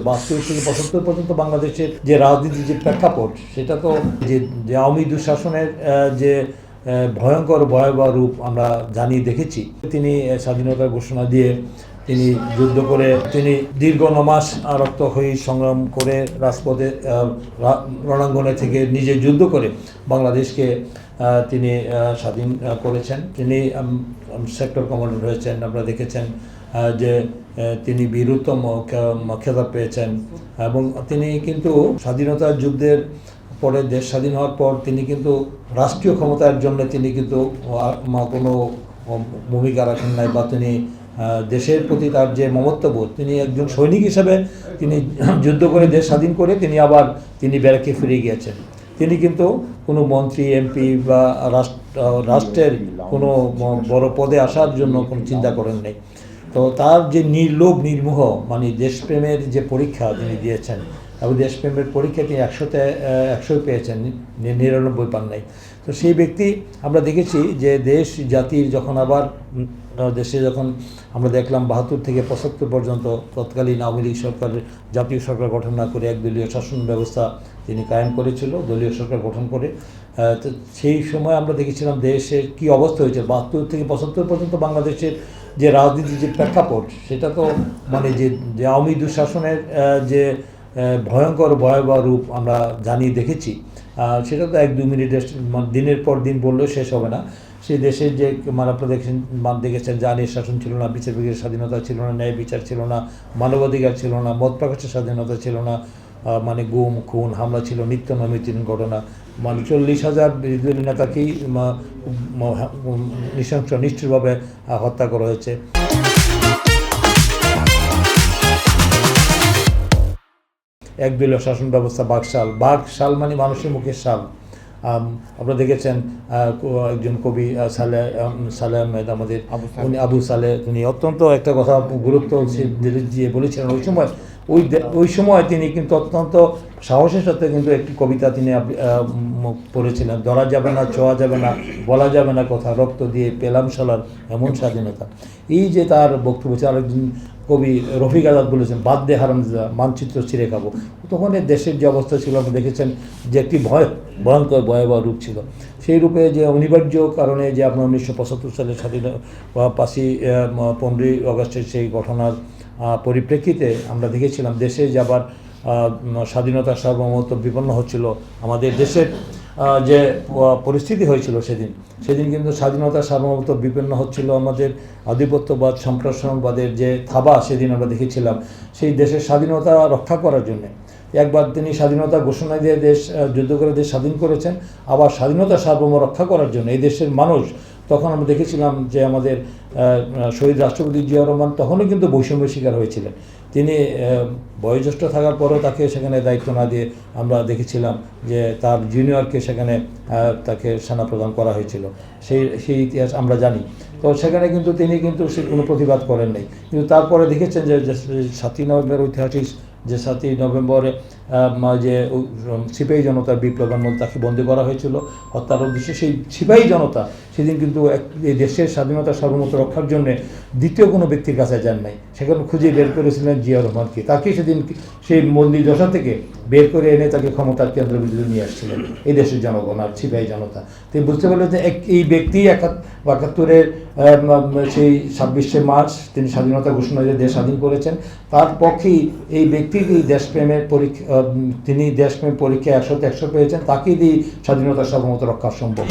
72 থেকে 75 পর্যন্ত বাংলাদেশের যে রাজনীতির যে প্রেক্ষাপট, সেটা তো যে আওয়ামী দুঃশাসনের যে ভয়ঙ্কর ভয়াবহ রূপ আমরা জানি, দেখেছি। তিনি স্বাধীনতার ঘোষণা দিয়ে তিনি যুদ্ধ করে, তিনি দীর্ঘ 9 মাস রক্তক্ষয়ী সংগ্রাম করে রাজপথে রণাঙ্গনে থেকে নিজে যুদ্ধ করে বাংলাদেশকে তিনি স্বাধীন করেছেন। তিনি সেক্টর কমান্ডার হয়েছেন, আপনারা দেখেছেন যে তিনি বীরুত্তম খেতাব পেয়েছেন। এবং তিনি কিন্তু স্বাধীনতা যুদ্ধের পরে, দেশ স্বাধীন হওয়ার পর তিনি কিন্তু রাষ্ট্রীয় ক্ষমতার জন্য তিনি কিন্তু কোনো ভূমিকা রাখেন নাই, বা তিনি দেশের প্রতি তার যে মমত্ববোধ, তিনি একজন সৈনিক হিসেবে তিনি যুদ্ধ করে দেশ স্বাধীন করে তিনি ব্যারাকে ফিরে গিয়েছেন। তিনি কিন্তু কোনো মন্ত্রী, এমপি বা রাষ্ট্রের কোনো বড় পদে আসার জন্য কোনো চিন্তা করেন নাই। তো তার যে নির্লোভ নির্মোহ, মানে দেশপ্রেমের যে পরীক্ষা তিনি দিয়েছেন, এবং দেশপ্রেমের পরীক্ষা তিনি 100-তে 100 পেয়েছেন, 99 পান নাই। তো সেই ব্যক্তি আমরা দেখেছি যে দেশ জাতির যখন আবার দেশে যখন আমরা দেখলাম 72 থেকে 75 পর্যন্ত তৎকালীন আওয়ামী লীগ সরকারের জাতীয় সরকার গঠন না করে একদলীয় শাসন ব্যবস্থা তিনি কায়েম করেছিল, দলীয় সরকার গঠন করে। তো সেই সময় আমরা দেখেছিলাম দেশের কী অবস্থা হয়েছে। 72 থেকে 75 পর্যন্ত বাংলাদেশের যে রাজনীতির যে প্রেক্ষাপট, সেটা তো মানে যে আওয়ামী দুঃশাসনের যে ভয়ঙ্কর ভয়াবহ রূপ আমরা জানি, দেখেছি। সেটা তো 1-2 মিনিটের দিনের পর দিন বললেও শেষ হবে না। সেই দেশের যে আপনারা দেখেছেন যে আইনের শাসন ছিল না, বিচার বিভাগের স্বাধীনতা ছিল না, ন্যায় বিচার ছিল না, মানবাধিকার ছিল না, মত প্রকাশের স্বাধীনতা ছিল না, মানে গুম খুন হামলা ছিল নিত্য নৈমিত্তিক ঘটনা। মানে 40,000 বিরোধী দলীয় নেতাকেই নৃশংস নিষ্ঠুরভাবে হত্যা করা হয়েছে। একদলীয় শাসন ব্যবস্থা, বাকশাল মানে মানুষের মুখের শাল। আপনারা দেখেছেন একজন কবি সালেহ আহমেদ, আমাদের আবু সালেহ, তিনি অত্যন্ত একটা কথা গুরুত্ব দিয়ে বলেছিলেন ওই সময় তিনি কিন্তু অত্যন্ত সাহসের সাথে কিন্তু একটি কবিতা তিনি পড়েছিলেন, ধরা যাবে না, ছোঁয়া যাবে না, বলা যাবে না কথা, রক্ত দিয়ে পেলাম শালার এমন স্বাধীনতা। এই যে তার বক্তব্য, আরেকজন কবি রফিক আজাদ বলেছেন, বাদ দে হারামজাদা, মানচিত্র ছিঁড়ে খাবো। তখন দেশের যে অবস্থা ছিল আপনি দেখেছেন যে একটি ভয়ঙ্কর ভয়াবহ রূপ ছিল। সেই রূপে যে অনিবার্য কারণে যে আপনার 1975 সালে স্বাধীনতা 15ই আগস্টের সেই ঘটনার পরিপ্রেক্ষিতে আমরা দেখেছিলাম দেশে যে আবার স্বাধীনতার সার্বভৌমত্ব বিপন্ন হচ্ছিল। আমাদের দেশের যে পরিস্থিতি হয়েছিল সেদিন কিন্তু স্বাধীনতার সার্বভৌমত্ব বিপন্ন হচ্ছিল। আমাদের আধিপত্যবাদ সম্প্রসারণবাদের যে থাবা সেদিন আমরা দেখেছিলাম। সেই দেশের স্বাধীনতা রক্ষা করার জন্যে একবার তিনি স্বাধীনতা ঘোষণা দিয়ে দেশ যুদ্ধ করে দেশ স্বাধীন করেছেন, আবার স্বাধীনতা সার্বভৌম রক্ষা করার জন্য এই দেশের মানুষ, তখন আমরা দেখেছিলাম যে আমাদের শহীদ রাষ্ট্রপতি জিয়াউর রহমান তখনও কিন্তু বৈষম্যের শিকার হয়েছিলেন। তিনি বয়োজ্যেষ্ঠ থাকার পরেও তাকে সেখানে দায়িত্ব না দিয়ে আমরা দেখেছিলাম যে তার জুনিয়রকে সেখানে তাকে সেনা প্রদান করা হয়েছিল। সেই ইতিহাস আমরা জানি। তো সেখানে কিন্তু তিনি কিন্তু সে কোনো প্রতিবাদ করেন নাই। কিন্তু তারপরে দেখেছেন যে 7ই নভেম্বর ঐতিহাসিক যে 7ই নভেম্বরে যে সিপাহী জনতার বিপ্লবের মধ্যে তাকে বন্দী করা হয়েছিল হত্যার উদ্দেশ্যে। সেই সিপাহী জনতা সেদিন কিন্তু এই দেশের স্বাধীনতা সার্বভৌমত্ব রক্ষার জন্যে দ্বিতীয় কোনো ব্যক্তির কাছে যান নাই, সেখানে খুঁজে বের করেছিলেন জিয়াউর রহমানকে। তাকে সেদিন সেই বন্দী দশা থেকে বের করে এনে তাকে ক্ষমতার কেন্দ্রবিন্দুতে নিয়ে আসছিলেন এই দেশের জনগণ আর সিপাহী জনতা। তিনি বুঝতে পারলেন যে এই ব্যক্তি 71-এর সেই 26শে মার্চ তিনি স্বাধীনতা ঘোষণা দিয়ে দেশ স্বাধীন করেছেন। তার পক্ষেই এই ব্যক্তি দেশপ্রেমের পরীক্ষায় 100-তে 100 পেয়েছেন, তাকেই দিয়ে স্বাধীনতা সার্বভৌমত্ব রক্ষা সম্ভব।